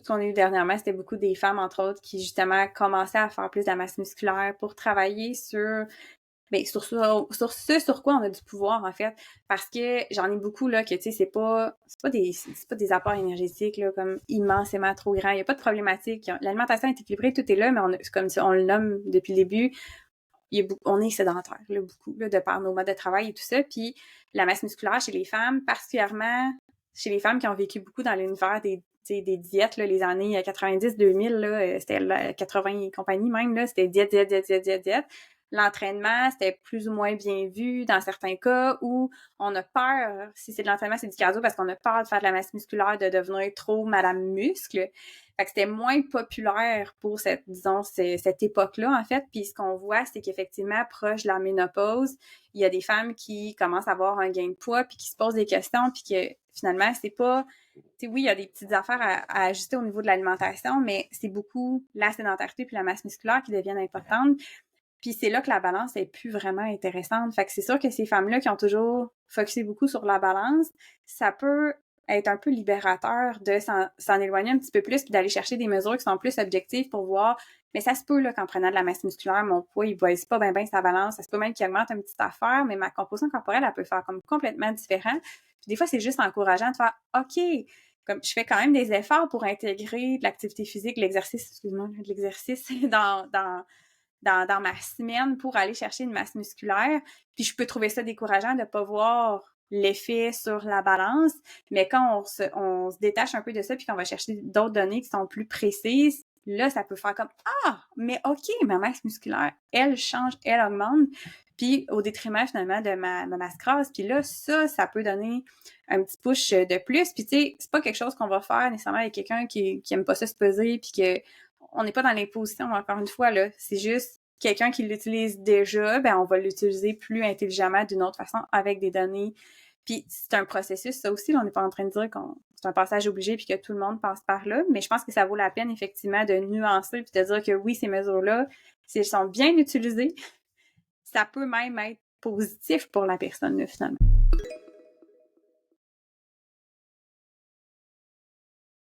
ce qu'on a eu dernièrement, c'était beaucoup des femmes, entre autres, qui justement commençaient à faire plus de la masse musculaire pour travailler sur ce sur quoi on a du pouvoir, en fait. Parce que j'en ai beaucoup, là, que, tu sais, c'est pas des apports énergétiques, là, comme immensément trop grands. Il n'y a pas de problématique. L'alimentation est équilibrée, tout est là, mais c'est comme si on le nomme depuis le début. On est sédentaire, là, beaucoup, là, de par nos modes de travail et tout ça. Puis la masse musculaire chez les femmes, particulièrement chez les femmes qui ont vécu beaucoup dans l'univers des diètes, là, les années 90-2000, là, c'était 80 et compagnie même, là, c'était diète. L'entraînement, c'était plus ou moins bien vu dans certains cas où on a peur, si c'est de l'entraînement, c'est du cardio parce qu'on a peur de faire de la masse musculaire, de devenir trop madame muscle. Fait que c'était moins populaire pour cette époque-là, en fait. Puis ce qu'on voit, c'est qu'effectivement, proche de la ménopause, il y a des femmes qui commencent à avoir un gain de poids puis qui se posent des questions puis que finalement, c'est pas... Tu sais, oui, il y a des petites affaires à ajuster au niveau de l'alimentation, mais c'est beaucoup la sédentarité puis la masse musculaire qui deviennent importantes. Puis c'est là que la balance est plus vraiment intéressante. Fait que c'est sûr que ces femmes-là qui ont toujours focusé beaucoup sur la balance, ça peut être un peu libérateur de s'en éloigner un petit peu plus puis d'aller chercher des mesures qui sont plus objectives pour voir, mais ça se peut là qu'en prenant de la masse musculaire, mon poids, il baisse pas bien sa balance, ça se peut même qu'il augmente une petite affaire, mais ma composition corporelle, elle peut faire comme complètement différent. Puis des fois, c'est juste encourageant de faire « OK, comme je fais quand même des efforts pour intégrer de l'activité physique, de l'exercice dans ma semaine pour aller chercher une masse musculaire. Puis je peux trouver ça décourageant de pas voir l'effet sur la balance, mais quand on se détache un peu de ça puis qu'on va chercher d'autres données qui sont plus précises, là, ça peut faire comme « Ah, mais OK, ma masse musculaire, elle change, elle augmente. » Puis au détriment finalement de ma masse grasse. Puis là, ça peut donner un petit push de plus. Puis tu sais, c'est pas quelque chose qu'on va faire nécessairement avec quelqu'un qui aime pas ça se peser puis que on n'est pas dans l'imposition, encore une fois, là. C'est juste quelqu'un qui l'utilise déjà, ben on va l'utiliser plus intelligemment d'une autre façon avec des données. Puis c'est un processus, ça aussi, là, on n'est pas en train de dire qu'on c'est un passage obligé puis que tout le monde passe par là, mais je pense que ça vaut la peine, effectivement, de nuancer puis de dire que oui, ces mesures-là, si elles sont bien utilisées, ça peut même être positif pour la personne, là, finalement.